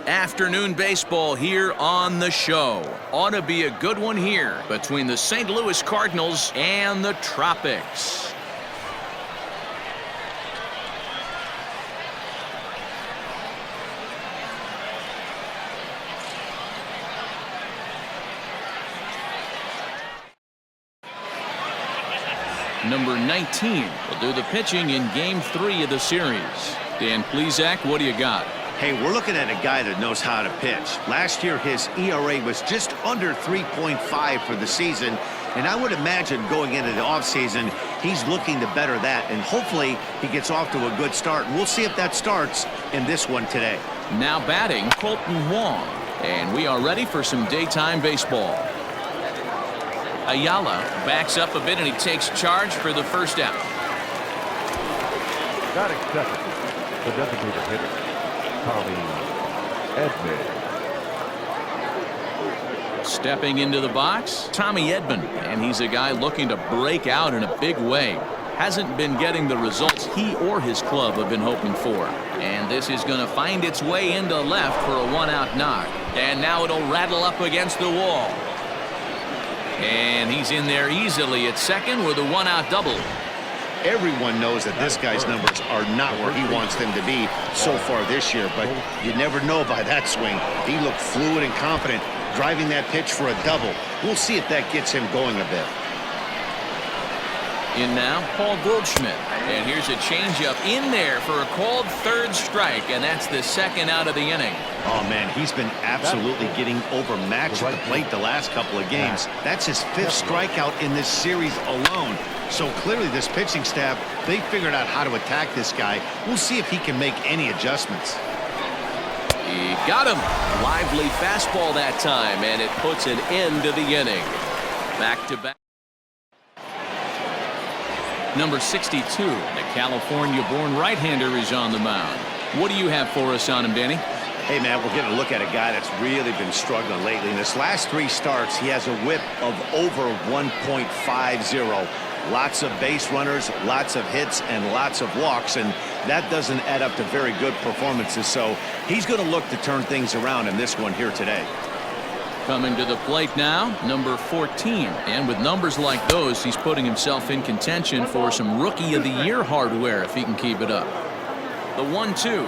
Afternoon baseball here on the show. Ought to be a good one here between the St. Louis Cardinals and the Tropics. Number 19 will do the pitching in Game 3 of the series. Dan Plesac, what do you got? Hey, we're looking at a guy that knows how to pitch. Last year, his ERA was just under 3.5 for the season, and I would imagine going into the offseason, he's looking to better that, and hopefully he gets off to a good start. And we'll see if that starts in this one today. Now batting, Colton Wong, and we are ready for some daytime baseball. Ayala backs up a bit and he takes charge for the first out. Batting second, the designated hitter, Tommy Edman. Stepping into the box, Tommy Edman, and he's a guy looking to break out in a big way. Hasn't been getting the results he or his club have been hoping for. And this is going to find its way into left for a one-out knock. And now it'll rattle up against the wall. And he's in there easily at second with a one-out double. Everyone knows that this guy's numbers are not where he wants them to be so far this year, but you never know by that swing. He looked fluid and confident, driving that pitch for a double. We'll see if that gets him going a bit. In now, Paul Goldschmidt. And here's a changeup in there for a called third strike, and that's the second out of the inning. Oh, man, he's been absolutely getting overmatched at the plate the last couple of games. That's his 5th strikeout in this series alone. So clearly this pitching staff, they figured out how to attack this guy. We'll see if he can make any adjustments. He got him. Lively fastball that time, and it puts an end to the inning. Back to back. Number 62, the California-born right-hander, is on the mound. What do you have for us on him, Danny? Hey, man, we're going to look at a guy that's really been struggling lately. In his last 3 starts, he has a whip of over 1.50. Lots of base runners, lots of hits, and lots of walks, and that doesn't add up to very good performances. So he's going to look to turn things around in this one here today. Coming to the plate now, number 14. And with numbers like those, he's putting himself in contention for some Rookie of the Year hardware if he can keep it up. The 1-2.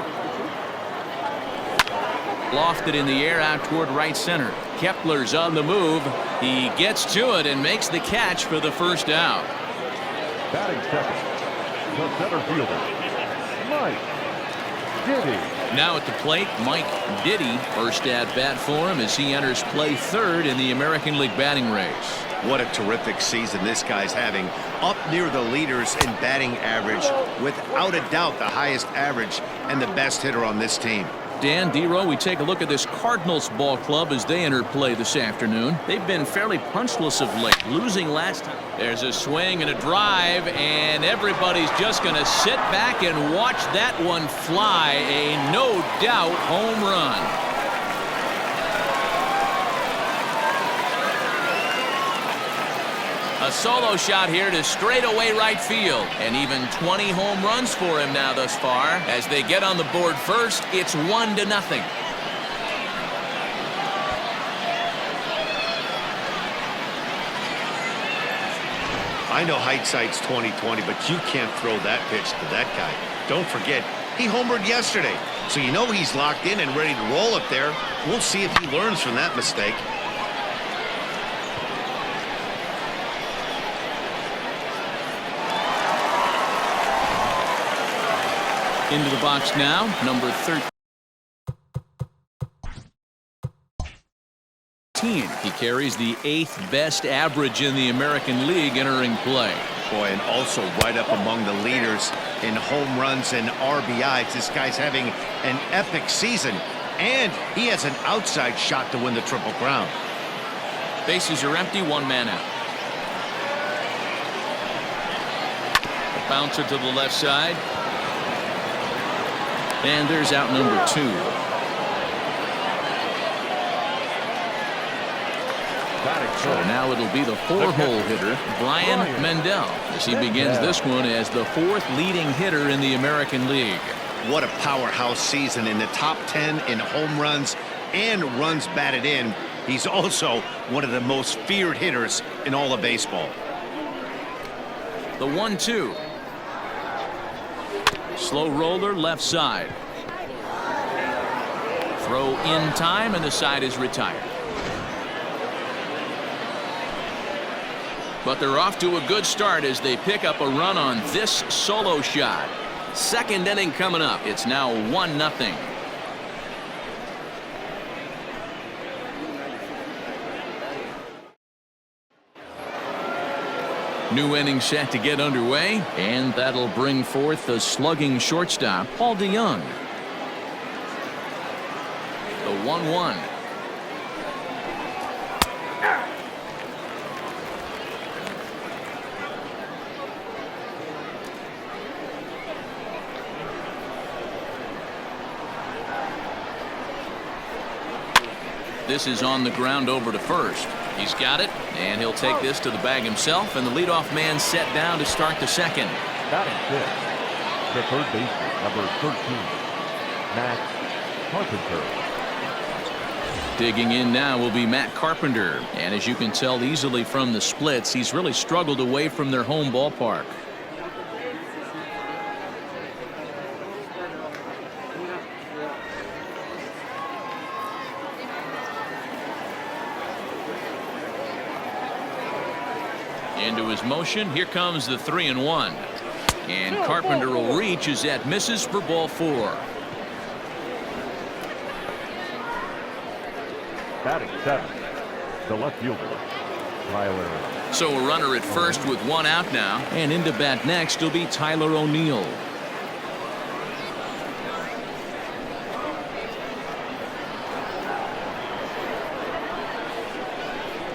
Lofted in the air out toward right center. Kepler's on the move. He gets to it and makes the catch for the first out. Batting second, the center fielder, Mike Diddy. Now at the plate, Mike Diddy. First at bat for him as he enters play third in the American League batting race. What a terrific season this guy's having. Up near the leaders in batting average. Without a doubt, the highest average and the best hitter on this team. Dan, D-Row, we take a look at this Cardinals ball club as they enter play this afternoon. They've been fairly punchless of late, losing last time. There's a swing and a drive, and everybody's just going to sit back and watch that one fly. A no-doubt home run. A solo shot here to straightaway right field. And even 20 home runs for him now thus far. As they get on the board first, it's 1-0. I know hindsight's 20/20, but you can't throw that pitch to that guy. Don't forget, he homered yesterday. So you know he's locked in and ready to roll it there. We'll see if he learns from that mistake. Into the box now, number 13. He carries the 8th best average in the American League entering play. Boy, and also right up among the leaders in home runs and RBIs. This guy's having an epic season, and he has an outside shot to win the Triple Crown. Bases are empty, 1 man out. A bouncer to the left side. And there's out number 2. So now it'll be the 4-hole hitter, Brian Mendel, as he begins this one as the 4th leading hitter in the American League. What a powerhouse season, in the top 10 in home runs and runs batted in. He's also one of the most feared hitters in all of baseball. The 1-2. Slow roller left side. Throw in time, and the side is retired. But they're off to a good start as they pick up a run on this solo shot. Second inning coming up. It's now 1-0. New inning set to get underway, and that'll bring forth the slugging shortstop, Paul DeYoung. The 1-1. This is on the ground over to first. He's got it, and he'll take this to the bag himself, and the leadoff man set down to start the second. Batting fifth, the third baseman, number 13, Matt Carpenter. Digging in now will be Matt Carpenter, and as you can tell easily from the splits, he's really struggled away from their home ballpark. Into his motion. Here comes the 3-1. And Carpenter will reach as that misses for ball 4. Batting seventh, the left fielder, Tyler. So a runner at first with one out now. And into bat next will be Tyler O'Neill.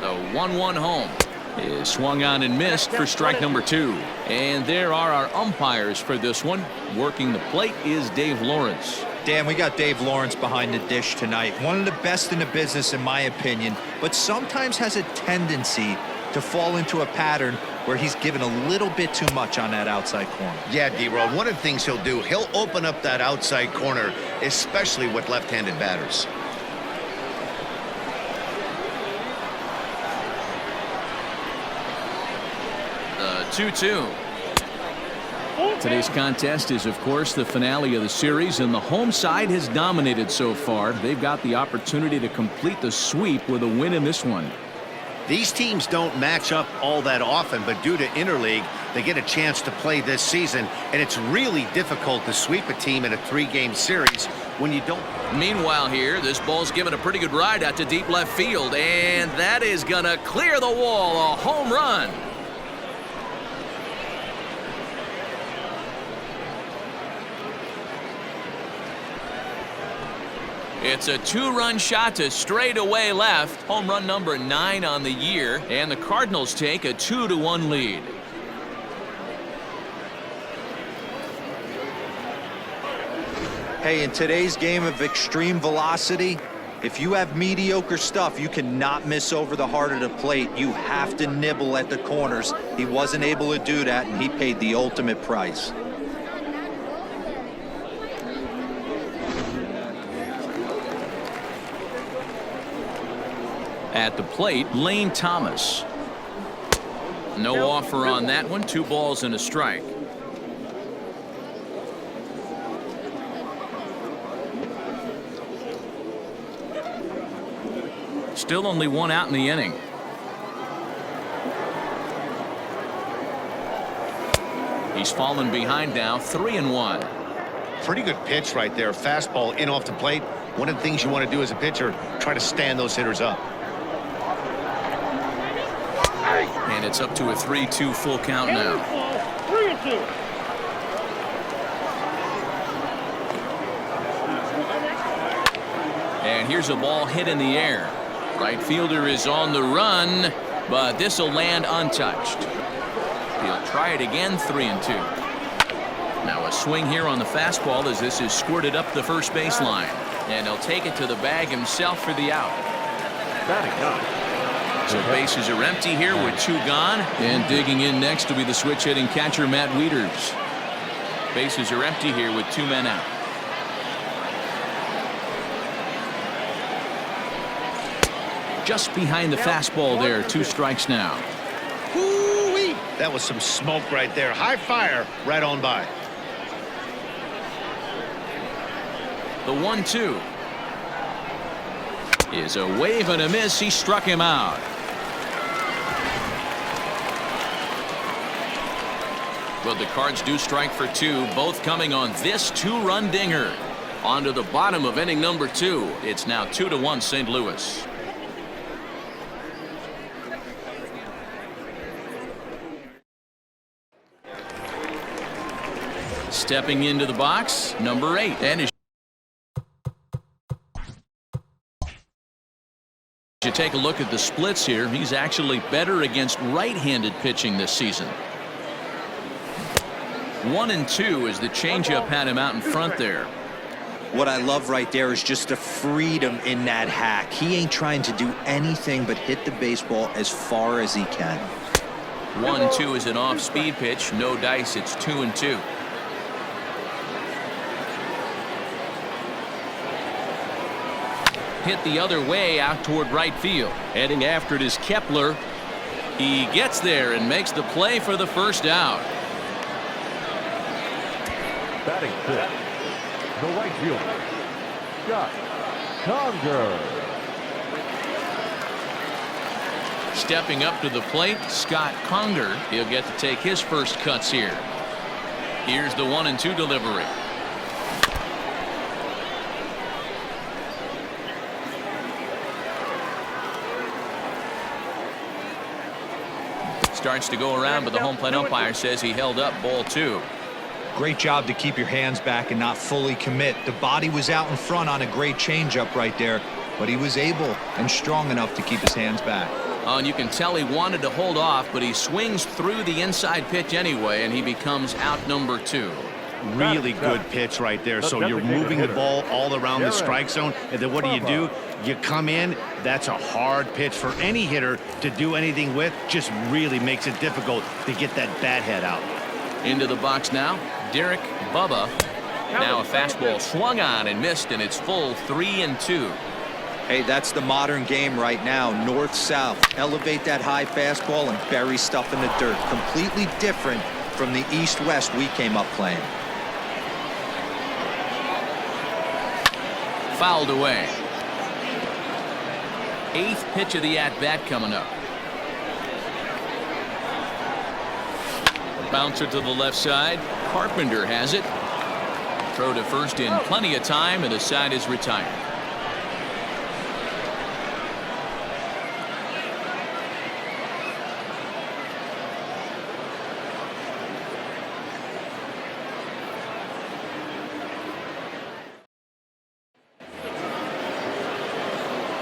The 1-1 home is swung on and missed for strike number 2. And there are our umpires for this one. Working the plate is Dave Lawrence. Dan, we got Dave Lawrence behind the dish tonight. One of the best in the business, in my opinion, but sometimes has a tendency to fall into a pattern where he's given a little bit too much on that outside corner. Yeah, D-Roll, one of the things he'll do, he'll open up that outside corner, especially with left-handed batters. The 2-2. Today's contest is, of course, the finale of the series, and the home side has dominated so far. They've got the opportunity to complete the sweep with a win in this one. These teams don't match up all that often, but due to interleague, they get a chance to play this season, and it's really difficult to sweep a team in a 3-game series when you don't. Meanwhile here, this ball's given a pretty good ride out to deep left field, and that is gonna clear the wall. A home run. It's a 2-run shot to straightaway left. Home run number 9 on the year, and the Cardinals take a 2-1 lead. Hey, in today's game of extreme velocity, if you have mediocre stuff, you cannot miss over the heart of the plate. You have to nibble at the corners. He wasn't able to do that, and he paid the ultimate price. At the plate, Lane Thomas. No offer on that one. 2 balls and a strike. Still only 1 out in the inning. He's fallen behind now, 3-1. Pretty good pitch right there. Fastball in off the plate. One of the things you want to do as a pitcher, try to stand those hitters up. And it's up to a 3-2 full count now. 3-2. And here's a ball hit in the air. Right fielder is on the run, but this will land untouched. He'll try it again, 3-2. Now a swing here on the fastball as this is squirted up the first baseline. And he'll take it to the bag himself for the out. Batting ninth. So bases are empty here with 2 gone. And digging in next will be the switch hitting catcher Matt Wieters. Bases are empty here with 2 men out. just behind the fastball there. 2 strikes now. Woo-wee. That was some smoke right there. High fire right on by. The 1-2 is a wave and a miss. He struck him out. But the Cards do strike for 2, both coming on this 2-run dinger. On to the bottom of inning number 2. It's now 2-1 St. Louis. Stepping into the box, number 8. And as you take a look at the splits here, he's actually better against right-handed pitching this season. 1-2 as the changeup had him out in front there. What I love right there is just the freedom in that hack. He ain't trying to do anything but hit the baseball as far as he can. 1-2 is an off-speed pitch. No dice. It's 2-2. Hit the other way out toward right field. Heading after it is Kepler. He gets there and makes the play for the first out. Batting fifth, the right fielder, Scott Conger. Stepping up to the plate, Scott Conger. He'll get to take his first cuts here. Here's the 1-2 delivery. Starts to go around, but the home plate umpire says he held up ball 2. Great job to keep your hands back and not fully commit. The body was out in front on a great changeup right there, but he was able and strong enough to keep his hands back. Oh, and you can tell he wanted to hold off, but he swings through the inside pitch anyway, and he becomes out number 2. Really good pitch right there. So you're moving the ball all around the strike zone, and then what do? You come in. That's a hard pitch for any hitter to do anything with. Just really makes it difficult to get that bat head out. Into the box now, Derek Bubba. Now a fastball swung on and missed, and it's full 3-2. Hey, that's the modern game right now. North-south. Elevate that high fastball and bury stuff in the dirt. Completely different from the east-west we came up playing. Fouled away. 8th pitch of the at-bat coming up. Bouncer to the left side. Carpenter has it. Throw to first in plenty of time, and the side is retired.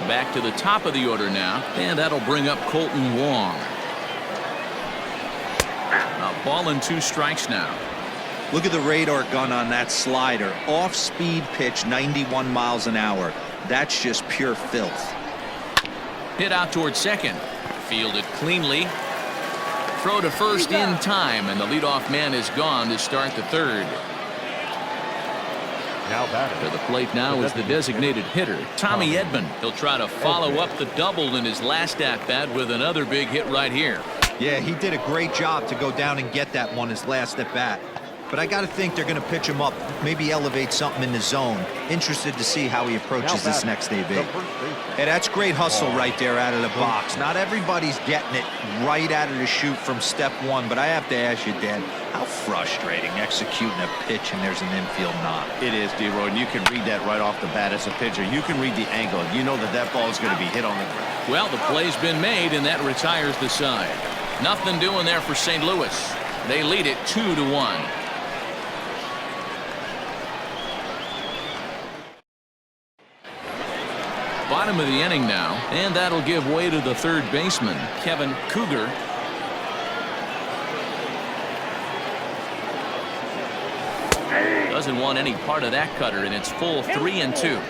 Back to the top of the order now, and that'll bring up Colton Wong. A ball and 2 strikes now. Look at the radar gun on that slider. Off-speed pitch, 91 miles an hour. That's just pure filth. Hit out toward second. Fielded cleanly. Throw to first in time, and the leadoff man is gone to start the 3rd. Now batting To the plate now is the designated hitter, Tommy Edman. He'll try to follow up the double in his last at-bat with another big hit right here. Yeah, he did a great job to go down and get that one his last at-bat. But I got to think they're going to pitch him up, maybe elevate something in the zone. Interested to see how he approaches this next AB. Hey, that's great hustle right there out of the box. Not everybody's getting it right out of the chute from step 1, but I have to ask you, Dan, how frustrating executing a pitch and there's an infield knock. It is, D-Roy, and you can read that right off the bat as a pitcher. You can read the angle. You know that that ball is going to be hit on the ground. Well, the play's been made, and that retires the side. Nothing doing there for St. Louis. They lead it 2-1. Bottom of the inning now, and that'll give way to the 3rd baseman, Kevin Cougar. Doesn't want any part of that cutter, and it's full 3-2.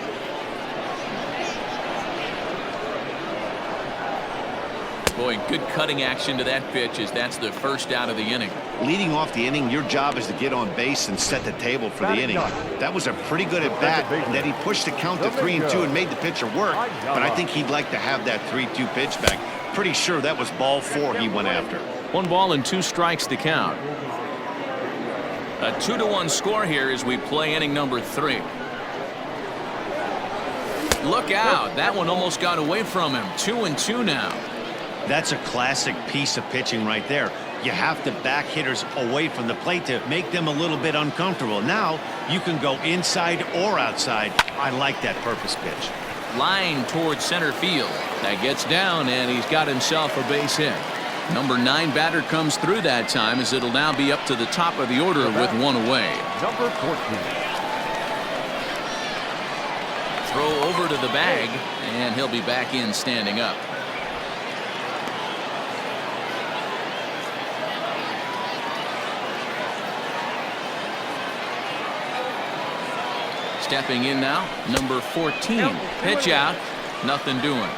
Boy, good cutting action to that pitch as that's the first out of the inning. Leading off the inning, your job is to get on base and set the table for the inning. That was a pretty good at bat, and then he pushed the count to 3-2 and made the pitcher work. But I think he'd like to have that 3-2 pitch back. Pretty sure that was ball 4 he went after. 1 ball and 2 strikes to count. A 2-1 score here as we play inning number 3. Look out. That one almost got away from him. 2-2 now. That's a classic piece of pitching right there. You have to back hitters away from the plate to make them a little bit uncomfortable. Now you can go inside or outside. I like that purpose pitch. Line towards center field. That gets down, and he's got himself a base hit. Number 9 batter comes through that time as it'll now be up to the top of the order with 1 away. Number 14. Throw over to the bag, and he'll be back in standing up. Stepping in now, number 14. Pitch out, nothing doing.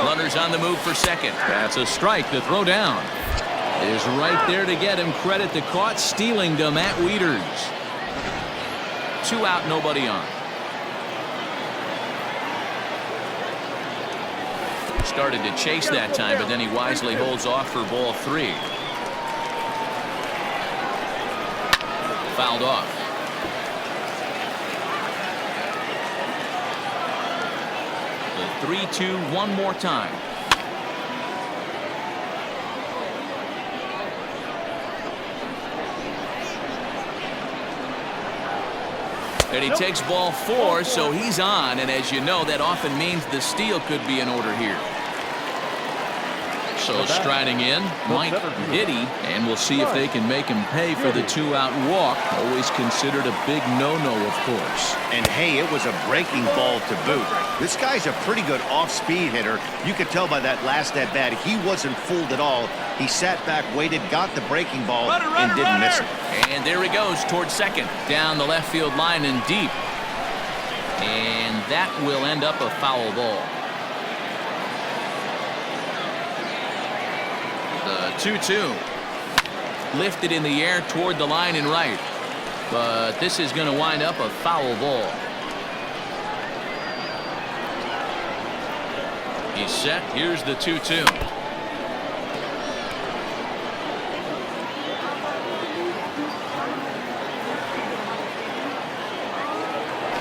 Runners on the move for second. That's a strike. The throw down is right there to get him credit. The caught stealing to Matt Wieters. 2 out, nobody on. Started to chase that time, but then he wisely holds off for ball 3. Fouled off. The 3-2 one more time. And he takes ball 4, so he's on, and as you know, that often means the steal could be in order here. So striding in, Mike Diddy, and we'll see if they can make him pay for the 2-out walk. Always considered a big no-no, of course. And hey, it was a breaking ball to boot. This guy's a pretty good off-speed hitter. You could tell by that last at-bat he wasn't fooled at all. He sat back, waited, got the breaking ball, and didn't miss it. And there he goes towards second, down the left field line and deep. And that will end up a foul ball. The 2-2. Lifted in the air toward the line and right. But this is going to wind up a foul ball. He's set. Here's the 2-2.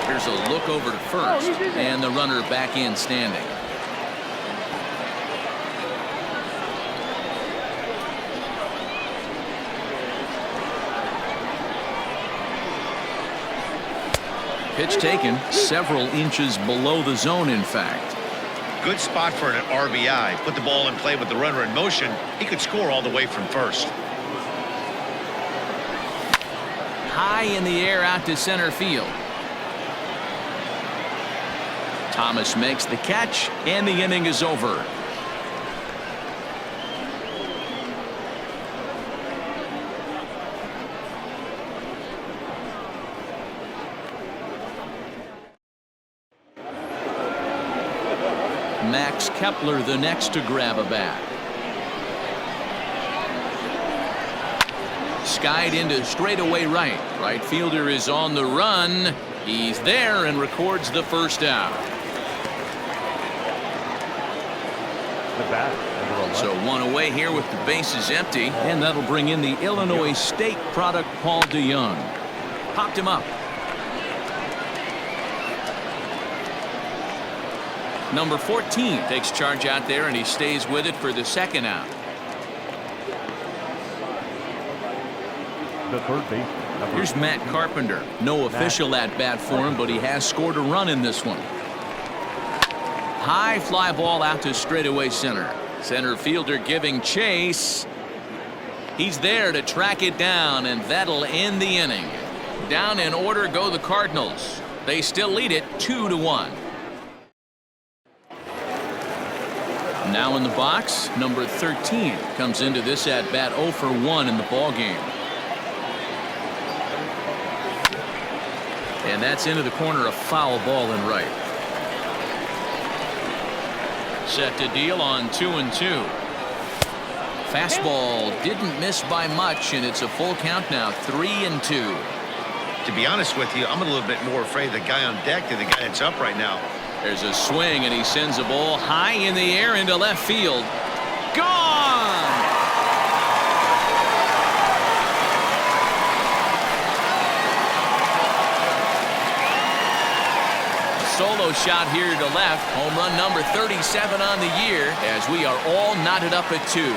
Here's a look over to first, and the runner back in standing. Pitch taken several inches below the zone, in fact. Good spot for an RBI. Put the ball in play with the runner in motion. He could score all the way from first. High in the air out to center field. Thomas makes the catch, and the inning is over. Max Kepler the next to grab a bat. Skied into straightaway right. Right fielder is on the run. He's there and records the first out. So 1 away here with the bases empty, and that'll bring in the Illinois State product Paul DeYoung. Popped him up. Number 14 takes charge out there, and he stays with it for the second out. The third base. Here's Matt Carpenter. No official at bat for him, but he has scored a run in this one. High fly ball out to straightaway center. Center fielder giving chase. He's there to track it down, and that'll end the inning. Down in order go the Cardinals. They still lead it 2-1. Now in the box, number 13 comes into this at bat 0 for 1 in the ball game. And that's into the corner, a foul ball in right. Set to deal on 2-2. Fastball didn't miss by much, and it's a full count now, 3-2. To be honest with you, I'm a little bit more afraid of the guy on deck than the guy that's up right now. There's a swing, and he sends a ball high in the air into left field. Gone! A solo shot here to left. Home run number 37 on the year, as we are all knotted up at 2.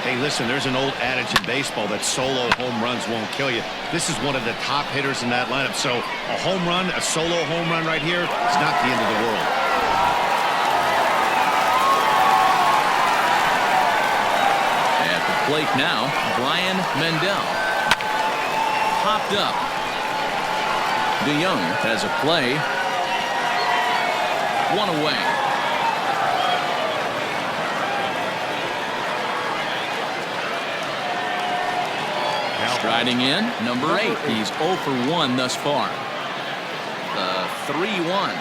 Hey, listen, there's an old adage in baseball that solo home runs won't kill you. This is one of the top hitters in that lineup. So a home run, a solo home run right here is not the end of the world. At the plate now, Brian Mendel. Popped up. DeYoung has a play. 1 away. Striding in, number 8. He's 0 for 1 thus far. The 3-1.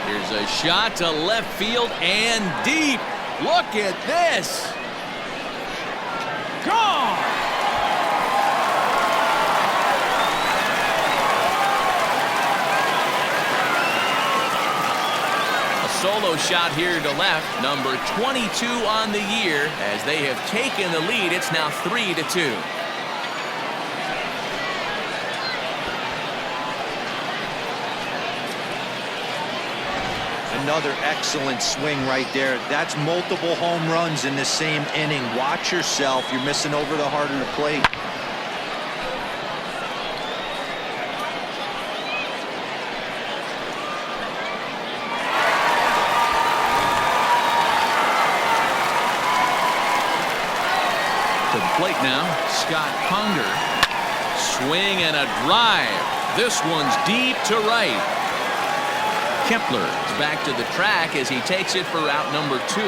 Here's a shot to left field and deep. Look at this. Gone. Solo shot here to left, number 22 on the year. As they have taken the lead, it's now 3-2. Another excellent swing right there. That's multiple home runs in the same inning. Watch yourself. You're missing over the heart of the plate. To the plate now, Scott Conger. Swing and a drive. This one's deep to right. Kepler is back to the track as he takes it for out number 2.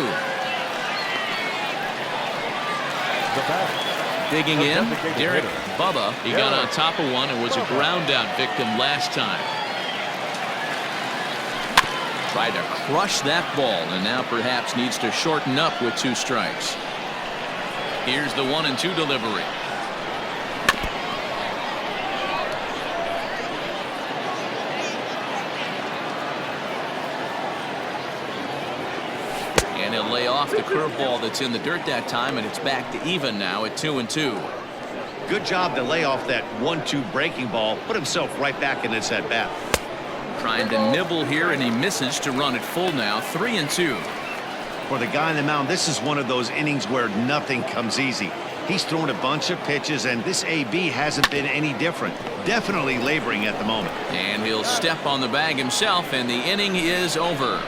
Digging in, Derek Bubba. He got on top of one and was a ground out victim last time. Tried to crush that ball and now perhaps needs to shorten up with 2 strikes. Here's the 1-2 delivery. And he'll lay off the curveball that's in the dirt that time, and it's back to even now at 2-2. Good job to lay off that 1-2 breaking ball, put himself right back in this at bat. Trying to nibble here, and he misses to run it full now, 3-2. For the guy on the mound, this is one of those innings where nothing comes easy. He's thrown a bunch of pitches, and this AB hasn't been any different. Definitely laboring at the moment. And he'll step on the bag himself, and the inning is over.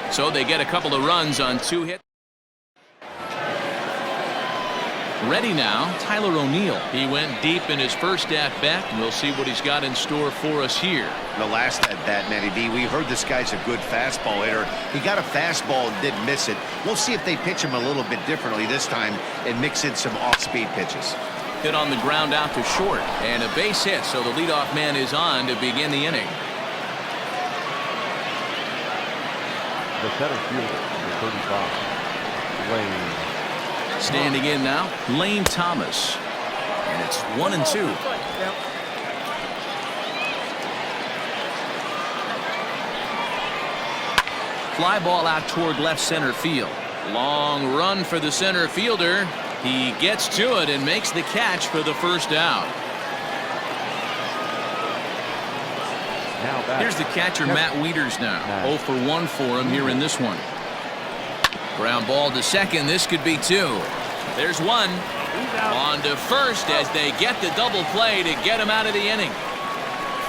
So they get a couple of runs on 2 hits. Ready now, Tyler O'Neill. He went deep in his first at-bat, and we'll see what he's got in store for us here. The last at-bat, Matty B, we heard this guy's a good fastball hitter. He got a fastball and didn't miss it. We'll see if they pitch him a little bit differently this time and mix in some off-speed pitches. Hit on the ground out to short, and a base hit, so the leadoff man is on to begin the inning. The center fielder, number 35, Lane. Standing in now, Lane Thomas. And it's 1-2. Fly ball out toward left center field. Long run for the center fielder. He gets to it and makes the catch for the first out. Here's the catcher, Matt Wieters now. 0 for 1 for him here in this one. Ground ball to second. This could be 2. There's 1. On to first as they get the double play to get him out of the inning.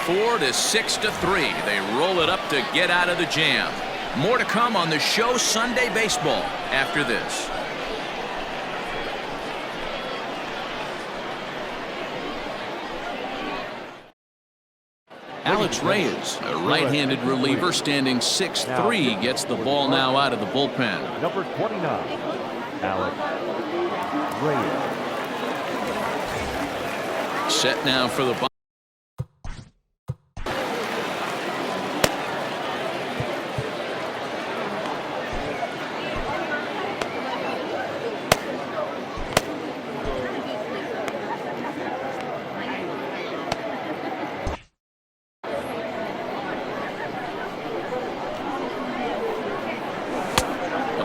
4-6-3. They roll it up to get out of the jam. More to come on the show Sunday Baseball after this. Alex Reyes, a right-handed reliever standing 6'3", gets the ball now out of the bullpen. Number 29, Alex Reyes. Set now for the box.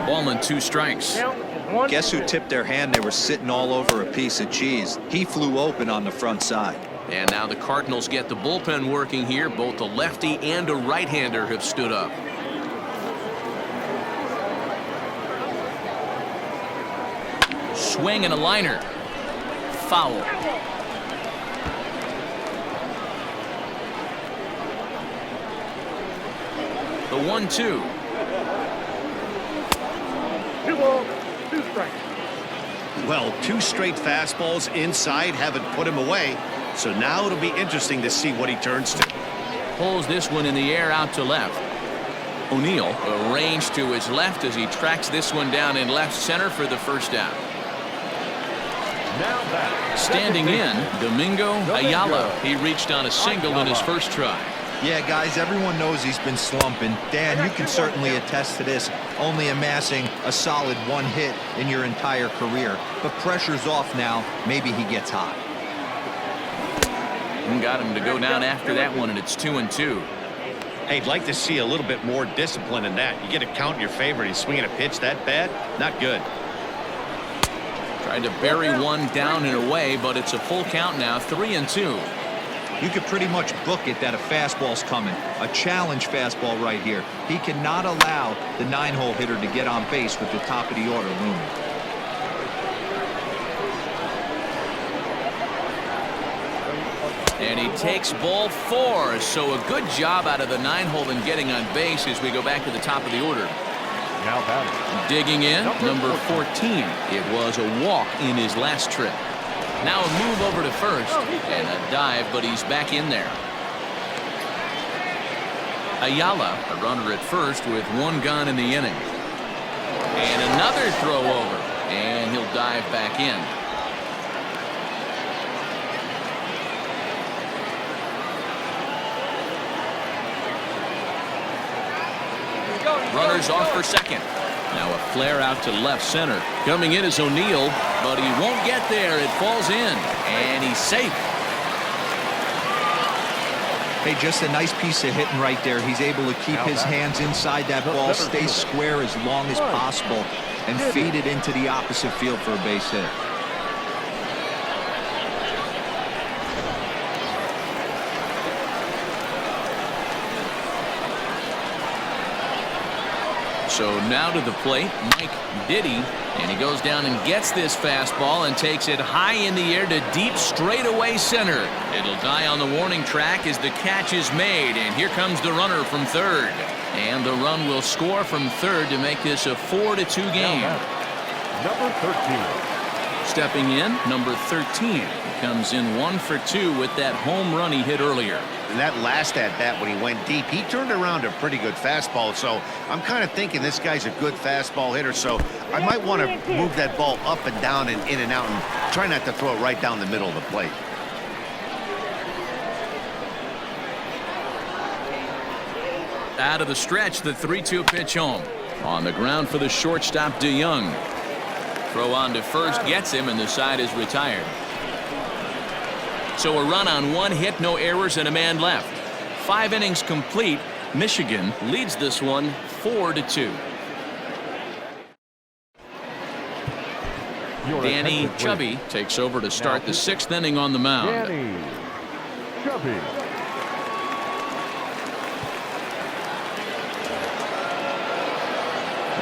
Ball and 2 strikes. Guess who tipped their hand? They were sitting all over a piece of cheese. He flew open on the front side. And now the Cardinals get the bullpen working here. Both a lefty and a right-hander have stood up. Swing and a liner. Foul. The 1-2. 2 balls, 2 strikes. Well, 2 straight fastballs inside haven't put him away. So now it'll be interesting to see what he turns to. Pulls this one in the air out to left. O'Neill arranged to his left as he tracks this one down in left center for the first out. Now back. Standing in, Domingo Ayala. He reached on a single in his first try. Yeah, guys, everyone knows he's been slumping. Dan, you can certainly attest to this, only amassing a solid 1 hit in your entire career. But pressure's off now. Maybe he gets hot. Got him to go down after that one, and it's 2-2. Hey, I'd like to see a little bit more discipline in that. You get a count in your favor, and he's swinging a pitch that bad. Not good. Tried to bury one down and away, but it's a full count now, 3-2. You could pretty much book it that a fastball's coming. A challenge fastball right here. He cannot allow the 9-hole hitter to get on base with the top of the order looming. And he takes ball 4. So a good job out of the 9-hole in getting on base as we go back to the top of the order. Now batting. Digging in, number 14. It was a walk in his last trip. Now a move over to first and a dive, but he's back in there. Ayala, a runner at first with 1 gone in the inning. And another throw over, and he'll dive back in. Runners off for second. Now a flare out to left center. Coming in is O'Neill, but he won't get there. It falls in, and he's safe. Hey, just a nice piece of hitting right there. He's able to keep his hands inside that ball, stay square as long as possible, and feed it into the opposite field for a base hit. So now to the plate, Mike Diddy, and he goes down and gets this fastball and takes it high in the air to deep straightaway center. It'll die on the warning track as the catch is made, and here comes the runner from third. And the run will score from third to make this a 4-2 game. Number 13. Stepping in, number 13. Comes in 1 for 2 with that home run he hit earlier. And that last at-bat when he went deep, he turned around a pretty good fastball. So I'm kind of thinking this guy's a good fastball hitter. So I might want to move that ball up and down and in and out and try not to throw it right down the middle of the plate. Out of the stretch, the 3-2 pitch home. On the ground for the shortstop, DeYoung. Throw on to first gets him, and the side is retired. So a run on 1 hit, no errors, and a man left. 5 innings complete. Michigan leads this one 4-2. Danny Chubby takes over to start the 6th inning on the mound. Danny Chubby.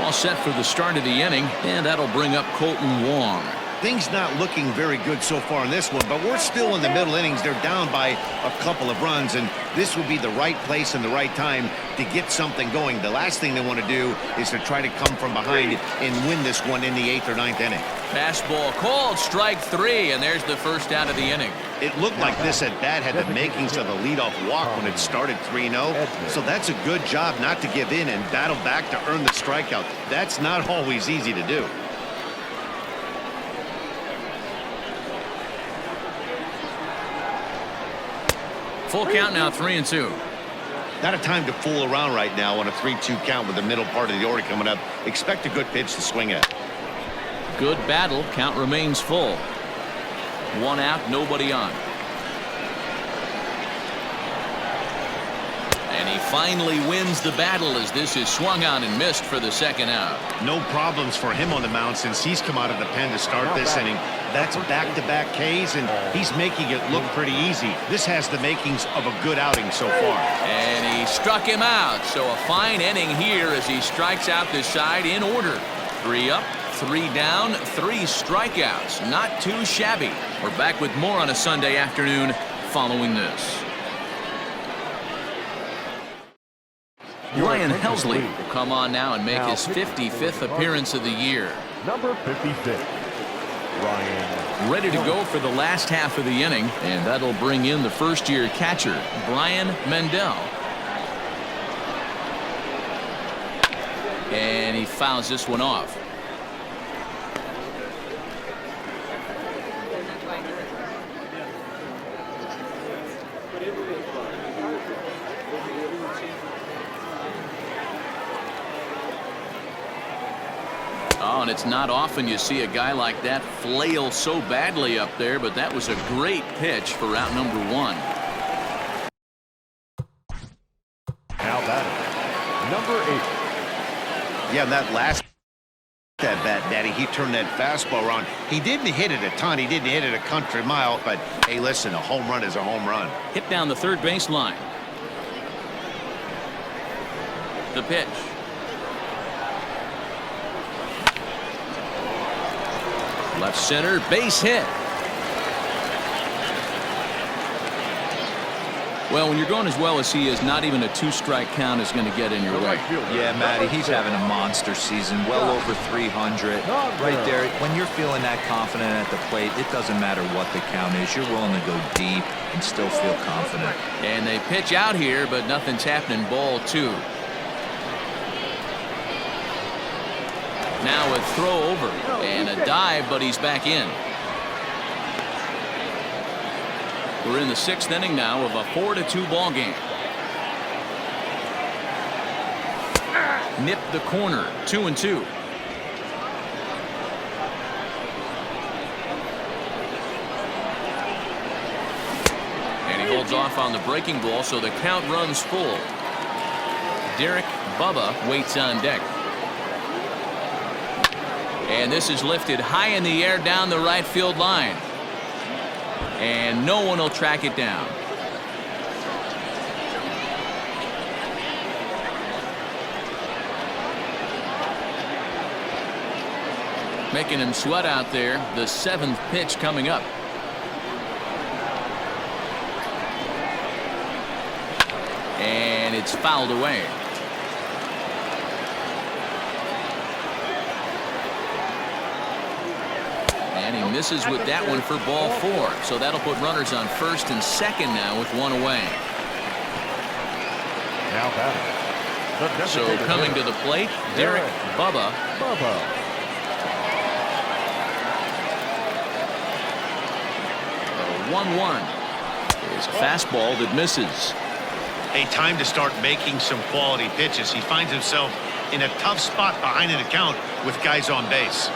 All set for the start of the inning, and that'll bring up Colton Wong. things not looking very good so far in this one, but we're still in the middle innings. They're down by a couple of runs, and this would be the right place and the right time to get something going. The last thing they want to do is to try to come from behind and win this one in the 8th or 9th inning. Fastball called, strike 3, and there's the first out of the inning. It looked like this at bat had the makings of a leadoff walk when it started 3-0. So that's a good job not to give in and battle back to earn the strikeout. That's not always easy to do. Full count now, 3-2. Not a time to fool around right now on a 3-2 count with the middle part of the order coming up. Expect a good pitch to swing at. Good battle. Count remains full. 1 out, nobody on. And he finally wins the battle as this is swung on and missed for the 2nd out. No problems for him on the mound since he's come out of the pen to start this inning. That's back-to-back Ks, and he's making it look pretty easy. This has the makings of a good outing so far. And he struck him out. So a fine inning here as he strikes out this side in order. 3 up, 3 down, 3 strikeouts. Not too shabby. We're back with more on a Sunday afternoon following this. Ryan Helsley will come on now and make his 55th appearance of the year. Number 56, Ryan. Ready to go for the last half of the inning, and that'll bring in the first-year catcher, Brian Mendel. And he fouls this one off. Oh, and it's not often you see a guy like that flail so badly up there, but that was a great pitch for out number 1. Now batting, number 8. Yeah, that last at bat, Daddy, he turned that fastball around. He didn't hit it a ton. He didn't hit it a country mile, but hey, listen, a home run is a home run. Hit down the third base line. The pitch. Left center, base hit. Well, when you're going as well as he is, not even a 2-strike count is going to get in your way. Yeah, Matty, he's having a monster season, well over 300. Right there, when you're feeling that confident at the plate, it doesn't matter what the count is. You're willing to go deep and still feel confident. And they pitch out here, but nothing's happening. Ball 2. Now a throw over and a dive, but he's back in. We're in the 6th inning now of a 4-2 ball game. Nipped the corner, 2-2. And he holds off on the breaking ball, so the count runs full. Derek Bubba waits on deck. And this is lifted high in the air down the right field line. And no one will track it down. Making him sweat out there. The 7th pitch coming up. And it's fouled away. And he misses with that one for ball 4. So that'll put runners on 1st and 2nd now with 1 away. Now batting. So coming to the plate, Derek Bubba. 1-1. There's a fastball that misses. A time to start making some quality pitches. He finds himself in a tough spot behind an account with guys on base.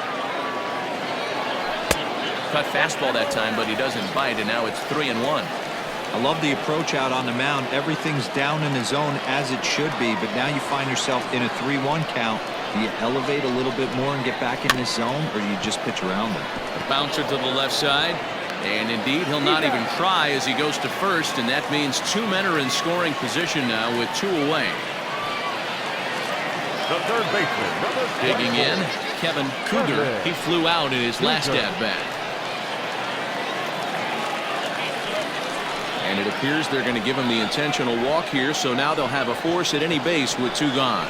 Cut fastball that time, but he doesn't bite, and now it's 3-1. I love the approach out on the mound. Everything's down in the zone as it should be, but now you find yourself in a 3-1 count. Do you elevate a little bit more and get back in this zone, or do you just pitch around them? A bouncer to the left side, and indeed he'll not even try as he goes to 1st, and that means 2 men are in scoring position now with 2 away. The third baseman, Digging in, Kevin Cougar. He flew out in his last at-bat. And it appears they're going to give him the intentional walk here, so now they'll have a force at any base with 2 gone.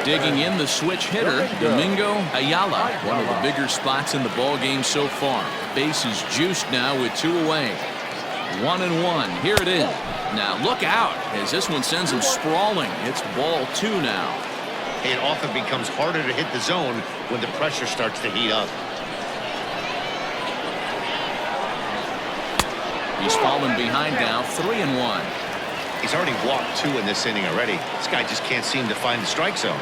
Digging in, the switch hitter, Domingo Ayala. One of the bigger spots in the ball game so far. Base is juiced now with 2 away. 1-1. Here it is. Now look out as this one sends him sprawling. It's ball 2 now. It often becomes harder to hit the zone when the pressure starts to heat up. He's fallen behind now, 3-1. He's already walked 2 in this inning already. This guy just can't seem to find the strike zone.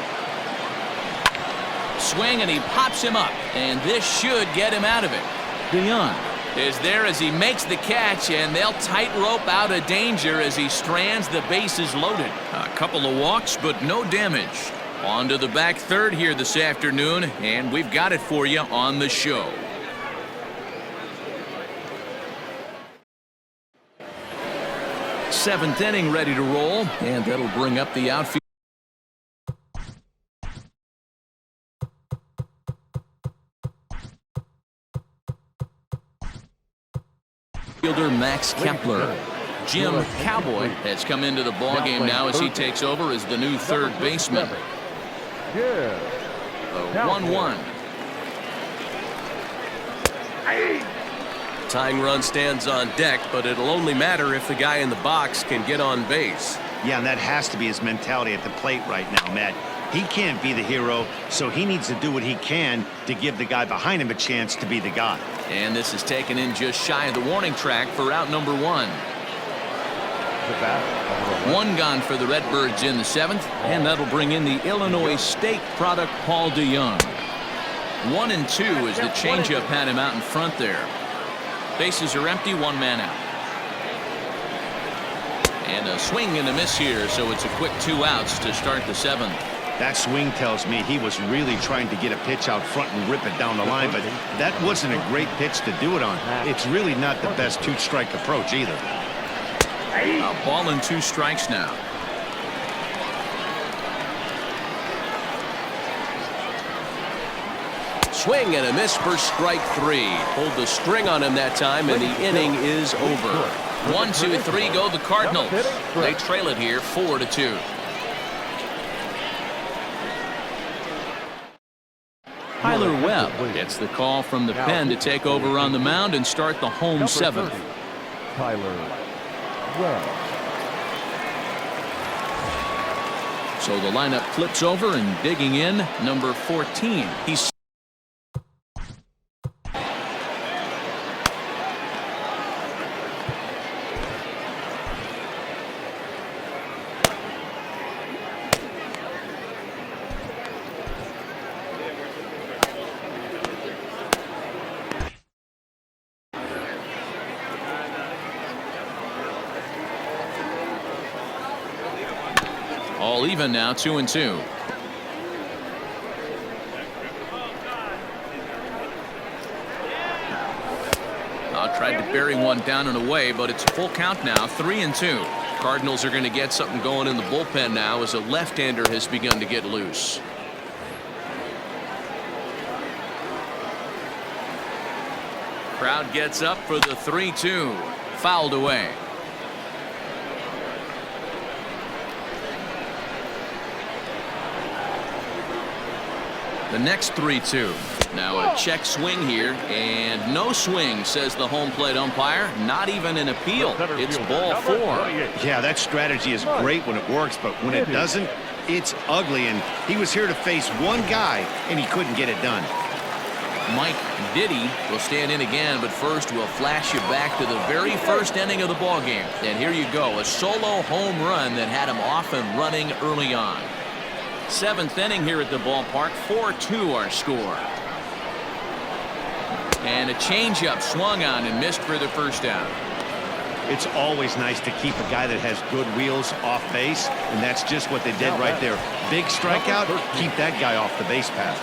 Swing, and he pops him up, and this should get him out of it. DeYoung is there as he makes the catch, and they'll tightrope out of danger as he strands the bases loaded. A couple of walks, but no damage. On to the back third here this afternoon, and we've got it for you on the show. Seventh inning ready to roll, and that'll bring up the outfield. Fielder Max Kepler. Jim Cowboy has come into the ball game now as he takes over as the new third baseman. The 1-1. Tying run stands on deck, but it'll only matter if the guy in the box can get on base. Yeah, and that has to be his mentality at the plate right now, Matt. He can't be the hero, so he needs to do what he can to give the guy behind him a chance to be the guy. And this is taken in just shy of the warning track for out number 1. 1 gone for the Redbirds in the 7th, and that'll bring in the Illinois State product Paul DeYoung. 1-2 as the changeup had him out in front there. Bases are empty, 1 man out. And a swing and a miss here, so it's a quick 2 outs to start the 7th. That swing tells me he was really trying to get a pitch out front and rip it down the line, but that wasn't a great pitch to do it on. It's really not the best 2-strike approach either. A ball and 2 strikes now. Swing and a miss for strike 3. Pulled the string on him that time, and the inning is over. 1, 2, 3 go the Cardinals. They trail it here 4-2. Tyler Webb gets the call from the pen to take over on the mound and start the home 7th. Tyler Webb. So the lineup flips over, and digging in, number 14. He's all even now, 2-2. Tried to bury one down and away, but it's a full count now, 3-2. Cardinals are going to get something going in the bullpen now as a left-hander has begun to get loose. Crowd gets up for the 3-2. Fouled away. The next 3-2. Now a check swing here, and no swing, says the home plate umpire. Not even an appeal. It's ball 4. Yeah, that strategy is great when it works, but when it doesn't, it's ugly. And he was here to face one guy, and he couldn't get it done. Mike Diddy will stand in again, but first we'll flash you back to the very first inning of the ball game. And here you go, a solo home run that had him off and running early on. 7th inning here at the ballpark, 4-2 our score. And a changeup swung on and missed for the first out. It's always nice to keep a guy that has good wheels off base, and that's just what they did right there. Big strikeout, keep that guy off the base path.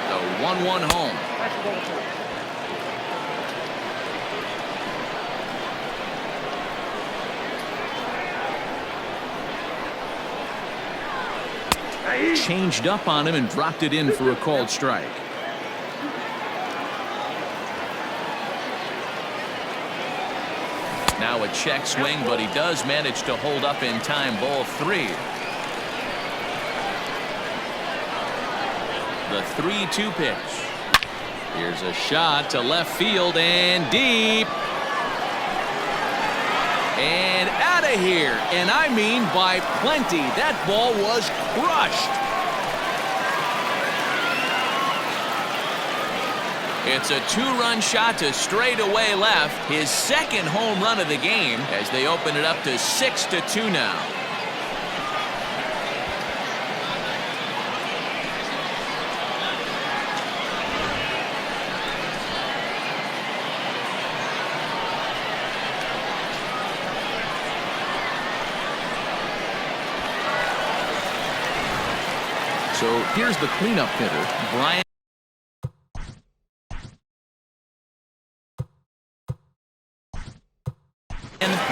The 1-1 home. changed up on him and dropped it in for a called strike. Now a check swing, but he does manage to hold up in time. Ball 3. The 3-2 pitch. Here's a shot to left field and deep. And out of here. And I mean by plenty. That ball was crushed. It's a 2-run shot to straightaway left. His second home run of the game as they open it up to 6-2 now. So here's the cleanup hitter, Brian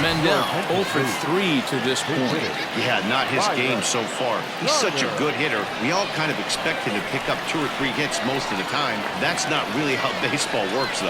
Mendel, 0 for 3 to this point. Yeah, not his game so far. He's such a good hitter. We all kind of expect him to pick up 2 or 3 hits most of the time. That's not really how baseball works, though.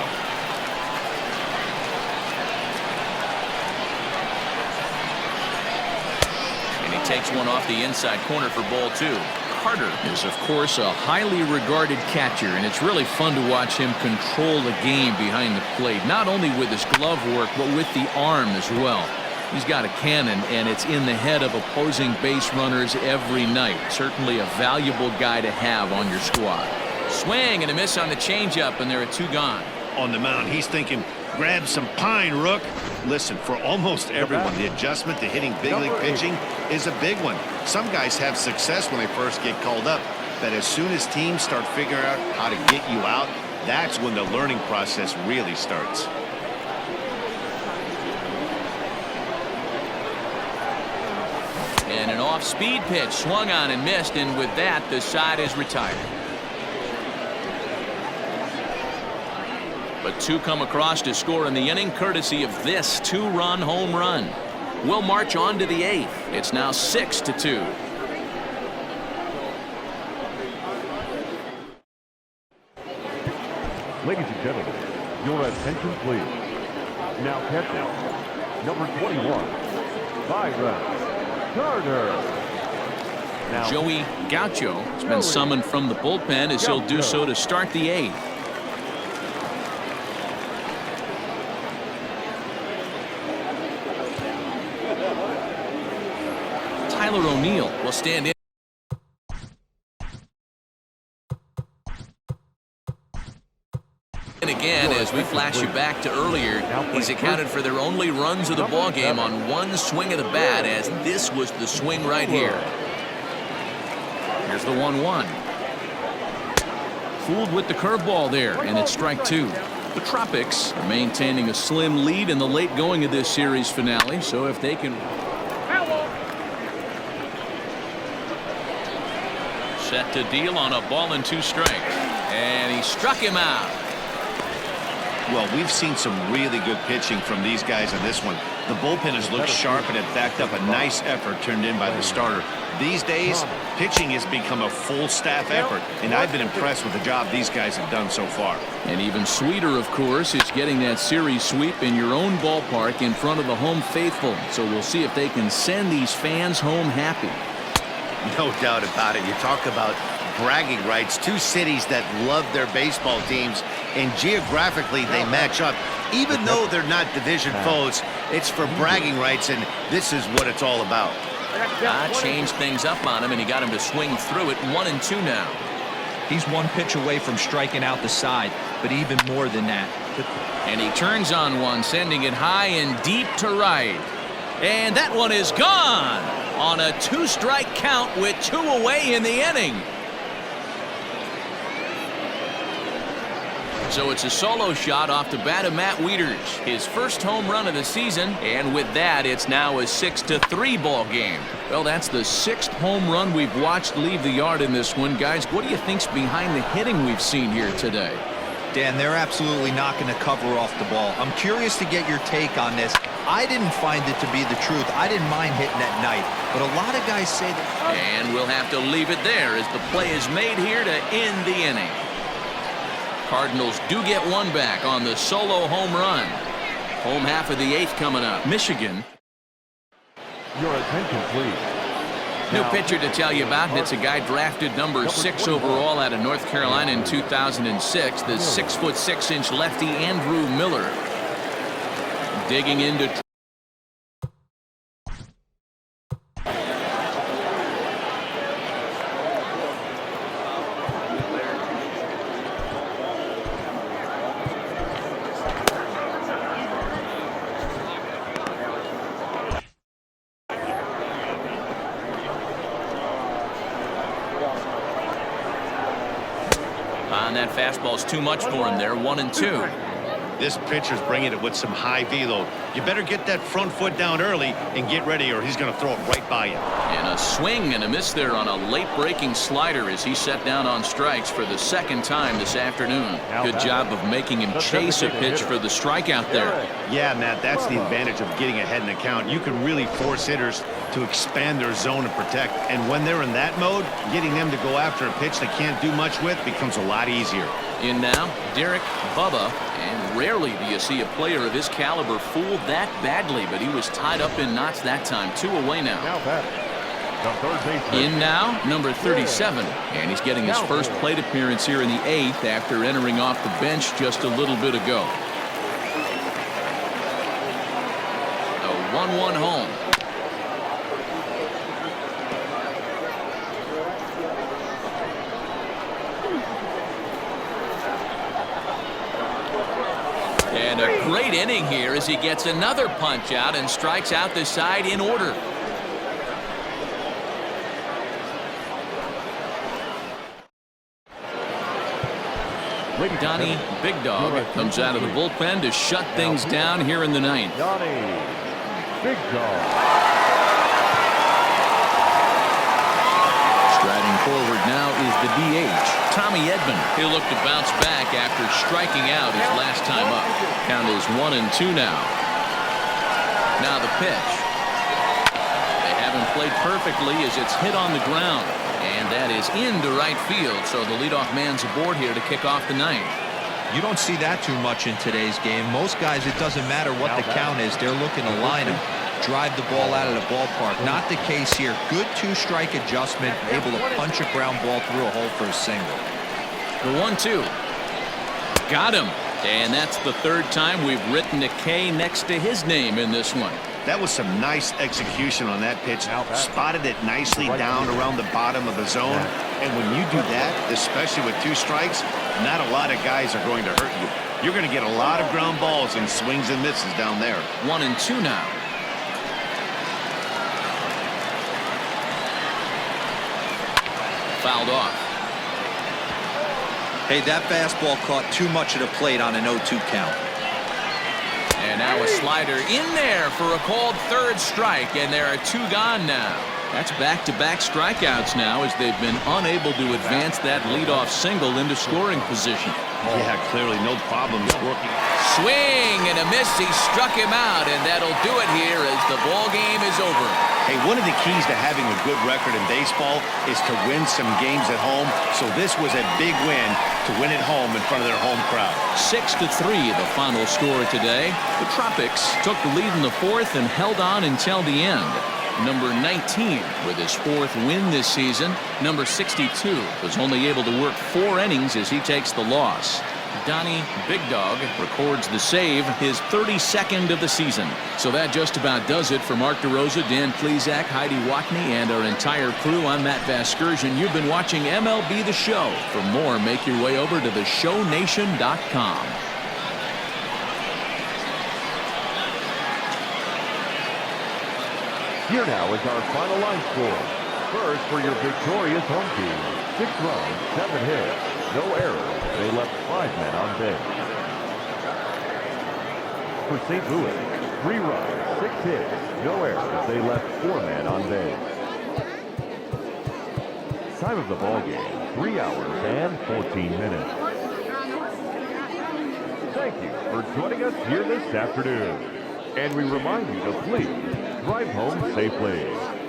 And he takes one off the inside corner for ball 2. Carter is, of course, a highly regarded catcher, and it's really fun to watch him control the game behind the plate, not only with his glove work, but with the arm as well. He's got a cannon, and it's in the head of opposing base runners every night. Certainly a valuable guy to have on your squad. Swing and a miss on the changeup, and there are 2 gone. On the mound, he's thinking, grab some pine, Rook. Listen, for almost everyone, the adjustment to hitting big league pitching is a big one. Some guys have success when they first get called up, but as soon as teams start figuring out how to get you out, that's when the learning process really starts. And an off-speed pitch swung on and missed, and with that, the side is retired. But 2 come across to score in the inning, courtesy of this 2-run home run. We'll march on to the 8th. It's now 6-2. Ladies and gentlemen, your attention please. Now catching, number 21, Byron Carter. Now, Joey Gaucho has been summoned from the bullpen as he'll do so to start the 8th. Tyler O'Neill will stand in. And again, as we flash you back to earlier, he's accounted for their only runs of the ball game on 1 swing of the bat, as this was the swing right here. Here's the 1-1. Fooled with the curveball there, and it's strike 2. The Tropics are maintaining a slim lead in the late going of this series finale, so if they can set to deal on a ball and 2 strikes, and he struck him out. Well, we've seen some really good pitching from these guys on this one. The bullpen has looked sharp and have backed up a nice effort turned in by the starter. These days, pitching has become a full staff effort, and I've been impressed with the job these guys have done so far. And even sweeter, of course, is getting that series sweep in your own ballpark in front of the home faithful. So we'll see if they can send these fans home happy. No doubt about it. You talk about bragging rights. 2 cities that love their baseball teams, and geographically they match up. Even though they're not division foes, it's for bragging rights, and this is what it's all about. Changed things up on him, and he got him to swing through it. 1-2 now. He's 1 pitch away from striking out the side, but even more than that. And he turns on one, sending it high and deep to right. And that one is gone on a 2-strike count with 2 away in the inning. So it's a solo shot off the bat of Matt Wieters, his first home run of the season, and with that, it's now a 6-3 ball game. Well, that's the 6th home run we've watched leave the yard in this one. Guys, what do you think's behind the hitting we've seen here today? Dan, they're absolutely not going to cover off the ball. I'm curious to get your take on this. I didn't find it to be the truth. I didn't mind hitting at night, but a lot of guys say that. And we'll have to leave it there as the play is made here to end the inning. Cardinals do get one back on the solo home run. Home half of the 8th coming up. Michigan. Your attention, please. New pitcher to tell you about, and it's a guy drafted number 6 overall out of North Carolina in 2006, the 6'6" lefty Andrew Miller. Digging into on that fastball's too much for him there. 1-2. This pitcher's bringing it with some high velo. You better get that front foot down early and get ready, or he's going to throw it right by you. And a swing and a miss there on a late breaking slider as he set down on strikes for the 2nd time this afternoon. Good job of making him chase a pitch for the strikeout there. Yeah, Matt, that's the advantage of getting ahead in the count. You can really force hitters to expand their zone and protect. And when they're in that mode, getting them to go after a pitch they can't do much with becomes a lot easier. In now, Derek Bubba, and rarely do you see a player of his caliber fooled that badly, but he was tied up in knots that time. 2 away now. In now, number 37, and he's getting his first plate appearance here in the 8th after entering off the bench just a little bit ago. A 1-1 home. And a great inning here as he gets another punch out and strikes out the side in order. Donnie Big Dog comes out of the bullpen to shut things down here in the 9th. Donnie Big Dog. Striding forward now is the DH, Tommy Edman. He looked to bounce back after striking out his last time up. Count is 1-2 now. Now the pitch. They haven't played perfectly as it's hit on the ground. And that is into right field, so the leadoff man's aboard here to kick off the 9th. You don't see that too much in today's game. Most guys, it doesn't matter what the count is. They're looking to line him, drive the ball out of the ballpark. Not the case here. Good 2-strike adjustment, able to punch a ground ball through a hole for a single. The 1-2. Got him. And that's the 3rd time we've written a K next to his name in this one. That was some nice execution on that pitch. Spotted it nicely down around the bottom of the zone. And when you do that, especially with 2 strikes, not a lot of guys are going to hurt you. You're going to get a lot of ground balls and swings and misses down there. 1-2 now. Fouled off. Hey, that fastball caught too much of the plate on an 0-2 count. And now a slider in there for a called 3rd strike, and there are 2 gone now. That's back-to-back strikeouts now as they've been unable to advance that leadoff single into scoring position. Yeah, clearly no problems working. Swing and a miss. He struck him out, and that'll do it here as the ball game is over. Hey, one of the keys to having a good record in baseball is to win some games at home. So this was a big win to win at home in front of their home crowd. 6-3 the final score today. The Tropics took the lead in the 4th and held on until the end. Number 19 with his 4th win this season. Number 62 was only able to work 4 innings as he takes the loss. Donnie Big Dog records the save, his 32nd of the season. So that just about does it for Mark DeRosa, Dan Plesac, Heidi Watney, and our entire crew. I'm Matt Vasgersian. You've been watching MLB The Show. For more, make your way over to theshownation.com. Here now is our final line score. First for your victorious home team. 6 runs, 7 hits, no errors. They left 5 men on base. For St. Louis, 3 runs, 6 hits, no errors. They left 4 men on base. Time of the ball game, 3 hours and 14 minutes. Thank you for joining us here this afternoon. And we remind you to please drive home safely.